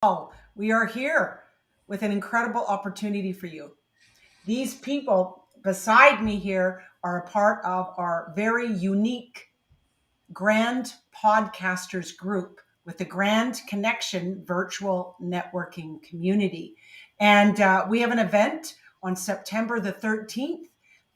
Oh, we are here with an incredible opportunity for you. These people beside me here are a part of our very unique Grand Podcasters group with the Grand Connection virtual networking community. And we have an event on September the 13th.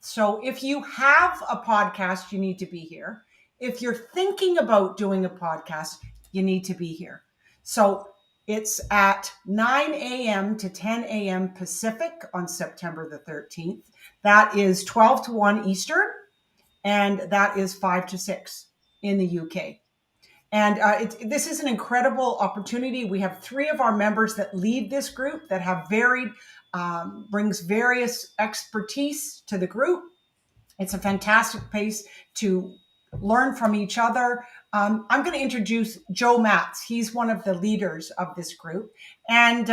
So if you have a podcast, you need to be here. If you're thinking about doing a podcast, you need to be here. So it's at 9 a.m. to 10 a.m. Pacific on September the 13th. That is 12 to 1 Eastern, and that is 5 to 6 in the UK. And this is an incredible opportunity. We have three of our members that lead this group that have brings various expertise to the group. It's a fantastic place to learn from each other. I'm going to introduce Joe Matz. He's one of the leaders of this group. And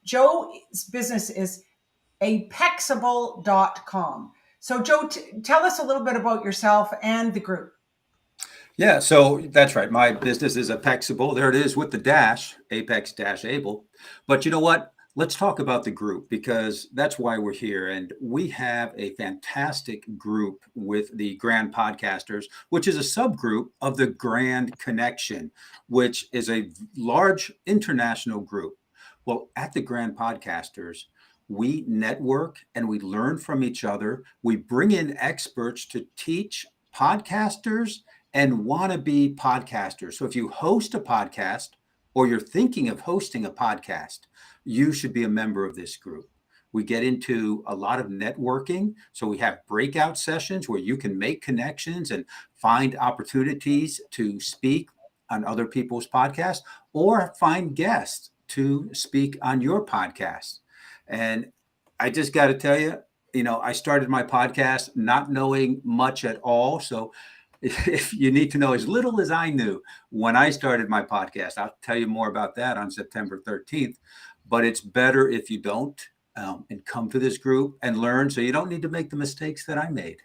Joe's business is apexable.com. So Joe, tell us a little bit about yourself and the group. Yeah, so that's right. My business is Apexable. There it is with the dash, Apex-Able. But you know what? Let's talk about the group because that's why we're here. And we have a fantastic group with the Grand Podcasters, which is a subgroup of the Grand Connection, which is a large international group. Well, at the Grand Podcasters, we network and we learn from each other. We bring in experts to teach podcasters and wannabe podcasters. So if you host a podcast or you're thinking of hosting a podcast, you should be a member of this group. We get into a lot of networking. So we have breakout sessions where you can make connections and find opportunities to speak on other people's podcasts or find guests to speak on your podcast. And I just got to tell you, I started my podcast not knowing much at all. So if you need to know as little as I knew when I started my podcast, I'll tell you more about that on September 13th. But it's better if you don't and come to this group and learn so you don't need to make the mistakes that I made.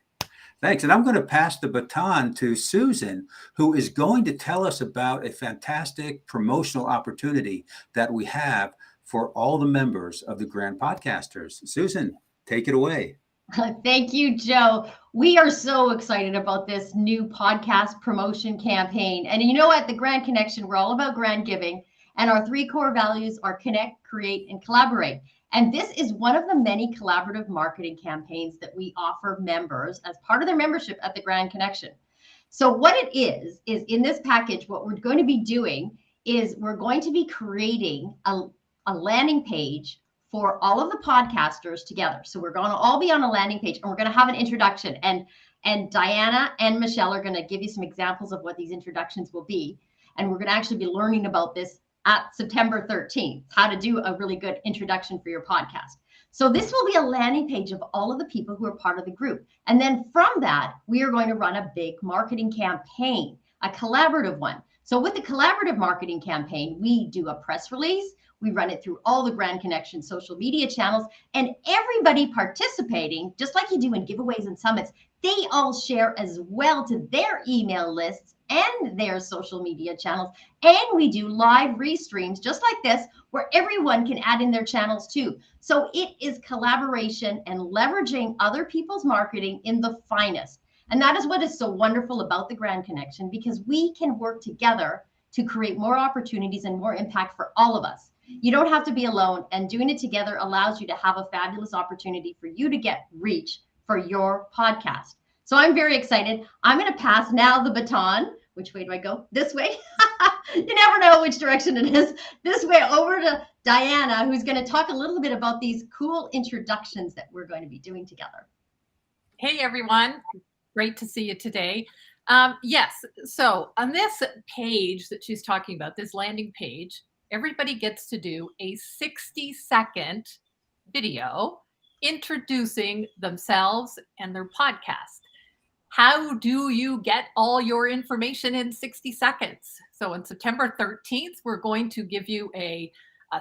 Thanks. And I'm going to pass the baton to Susan, who is going to tell us about a fantastic promotional opportunity that we have for all the members of the Grand Podcasters. Susan, take it away. Thank you, Joe. We are so excited about this new podcast promotion campaign. And you know what? The Grand Connection, we're all about grand giving. And our three core values are connect, create, and collaborate. And this is one of the many collaborative marketing campaigns that we offer members as part of their membership at the Grand Connection. So what it is in this package, what we're going to be doing is we're going to be creating a landing page for all of the podcasters together. So we're going to all be on a landing page and we're going to have an introduction. And Diana and Michelle are going to give you some examples of what these introductions will be. And we're going to actually be learning about this at September 13th, how to do a really good introduction for your podcast. So this will be a landing page of all of the people who are part of the group. And then from that, we are going to run a big marketing campaign, a collaborative one. So with the collaborative marketing campaign, we do a press release. We run it through all the Grand Connection social media channels, and everybody participating, just like you do in giveaways and summits, they all share as well to their email lists and their social media channels. And we do live restreams just like this, where everyone can add in their channels too. So it is collaboration and leveraging other people's marketing in the finest. And that is what is so wonderful about the Grand Connection, because we can work together to create more opportunities and more impact for all of us. You don't have to be alone, and doing it together allows you to have a fabulous opportunity for you to get reach for your podcast. So I'm very excited. I'm going to pass now the baton. Which way do I go? This way? You never know which direction it is. This way over to Diana, who's going to talk a little bit about these cool introductions that we're going to be doing together. Hey, everyone. Great to see you today. Yes, so on this page that she's talking about, this landing page, everybody gets to do a 60-second video introducing themselves and their podcast. How do you get all your information in 60 seconds? So on September 13th, we're going to give you a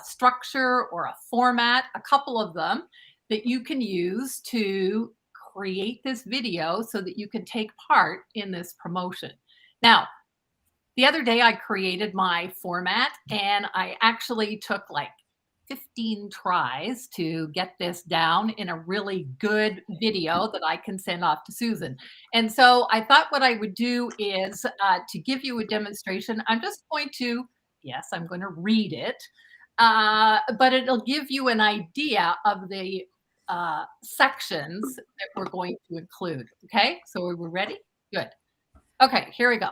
structure or a format, a couple of them, that you can use to create this video so that you can take part in this promotion. Now, The other day I created my format, and I actually took like 15 tries to get this down in a really good video that I can send off to Susan. And so I thought what I would do is to give you a demonstration. I'm just going to, yes, I'm going to read it, but it'll give you an idea of the sections that we're going to include. Okay, so are we ready? Good. Okay, here we go.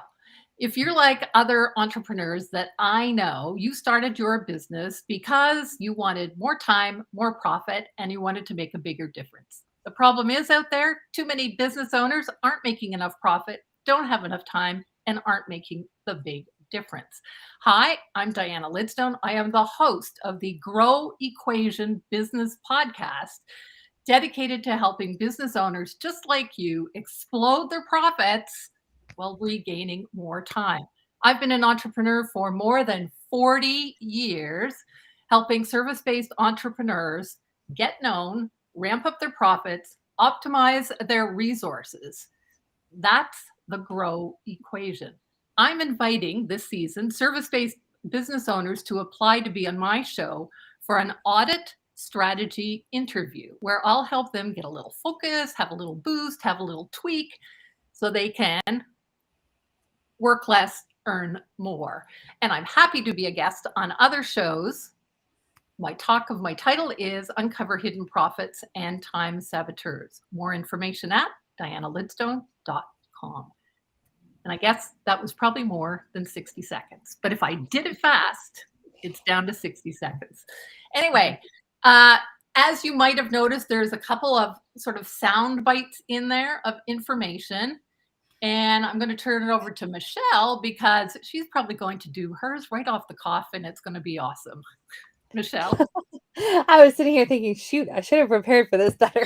If you're like other entrepreneurs that I know, you started your business because you wanted more time, more profit, and you wanted to make a bigger difference. The problem is out there, too many business owners aren't making enough profit, don't have enough time, and aren't making the big difference. Hi, I'm Diana Lidstone. I am the host of the Grow Equation Business Podcast, dedicated to helping business owners just like you explode their profits while regaining more time. I've been an entrepreneur for more than 40 years, helping service-based entrepreneurs get known, ramp up their profits, optimize their resources. That's the Grow Equation. I'm inviting this season service-based business owners to apply to be on my show for an audit strategy interview where I'll help them get a little focus, have a little boost, have a little tweak so they can work less, earn more. And I'm happy to be a guest on other shows. My title is Uncover Hidden Profits and Time Saboteurs. More information at dianalidstone.com. And I guess that was probably more than 60 seconds. But if I did it fast, it's down to 60 seconds. Anyway, as you might have noticed, there's a couple of sort of sound bites in there of information. And I'm going to turn it over to Michelle because she's probably going to do hers right off the cuff, and it's going to be awesome. Michelle. I was sitting here thinking, shoot, I should have prepared for this better.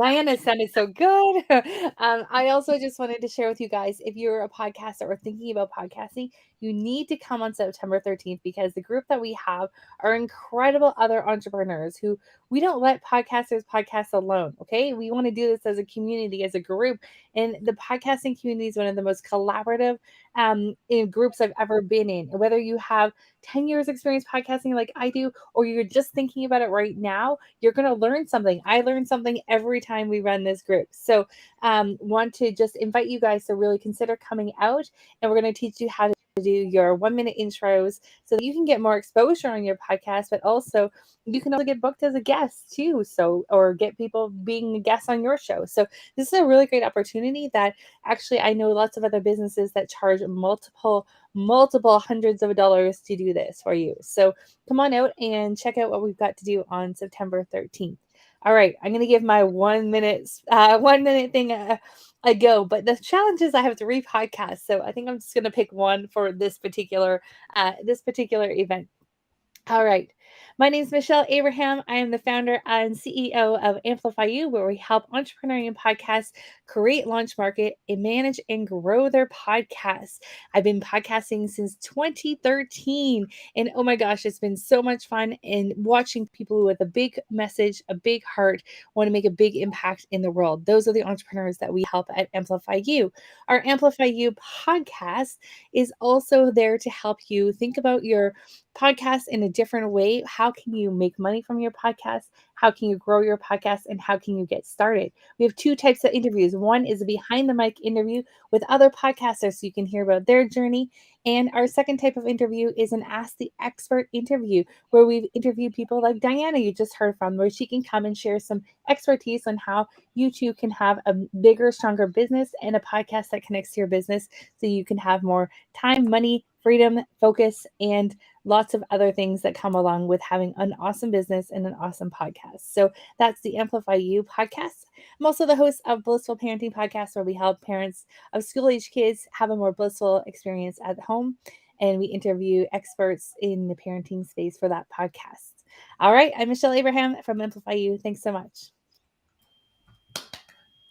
Diana sounded so good. I also just wanted to share with you guys, if you're a podcaster or thinking about podcasting, you need to come on September 13th because the group that we have are incredible other entrepreneurs who we don't let podcasters podcast alone. Okay. We want to do this as a community, as a group. And the podcasting community is one of the most collaborative in groups I've ever been in. Whether you have 10 years experience podcasting like I do, or you're just thinking about it right now, you're going to learn something. I learn something every time we run this group. So want to just invite you guys to really consider coming out, and we're going to teach you how to do your 1-minute intros so that you can get more exposure on your podcast, but also you can also get booked as a guest too. So, or get people being a guest on your show. So this is a really great opportunity that actually I know lots of other businesses that charge multiple hundreds of dollars to do this for you. So come on out and check out what we've got to do on September 13th. All right, I'm going to give my 1 minute thing a go, but the challenge is I have 3 podcasts, so I think I'm just going to pick one for this particular event. All right. My name is Michelle Abraham. I am the founder and CEO of Amplify You, where we help entrepreneurs and podcasts create, launch, market, and manage and grow their podcasts. I've been podcasting since 2013, and oh my gosh, it's been so much fun and watching people with a big message, a big heart, want to make a big impact in the world. Those are the entrepreneurs that we help at Amplify You. Our Amplify You podcast is also there to help you think about your podcast in a different way. How can you make money from your podcast? How can you grow your podcast? And how can you get started? We have 2 types of interviews. One is a behind the mic interview with other podcasters so you can hear about their journey. And our second type of interview is an Ask the Expert interview, where we've interviewed people like Diana, you just heard from, where she can come and share some expertise on how you too can have a bigger, stronger business and a podcast that connects to your business so you can have more time, money, freedom, focus, and lots of other things that come along with having an awesome business and an awesome podcast. So that's the Amplify You podcast. I'm also the host of Blissful Parenting Podcast, where we help parents of school-age kids have a more blissful experience at home. And we interview experts in the parenting space for that podcast. All right. I'm Michelle Abraham from Amplify You. Thanks so much.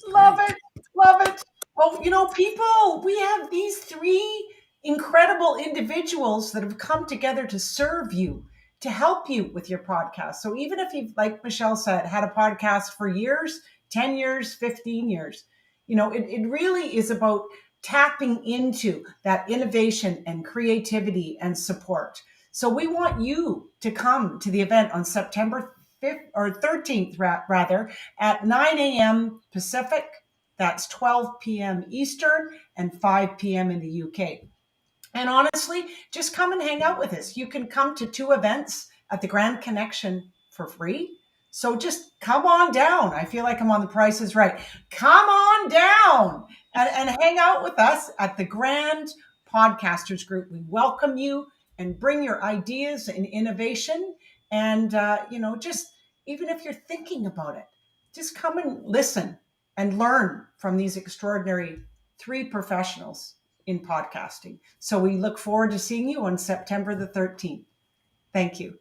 Love it. Love it. Well, people, we have these 3 incredible individuals that have come together to serve you, to help you with your podcast. So even if you've, like Michelle said, had a podcast for years, 10 years, 15 years, it really is about tapping into that innovation and creativity and support. So we want you to come to the event on September 5th or 13th, rather, at 9 a.m. Pacific. That's 12 p.m. Eastern and 5 p.m. in the UK. And honestly, just come and hang out with us. You can come to 2 events at the Grand Connection for free. So just come on down. I feel like I'm on The Price is Right. Come on down and hang out with us at the Grand Podcasters Group. We welcome you, and bring your ideas and innovation. And, just even if you're thinking about it, just come and listen and learn from these extraordinary 3 professionals in podcasting. So we look forward to seeing you on September the 13th. Thank you.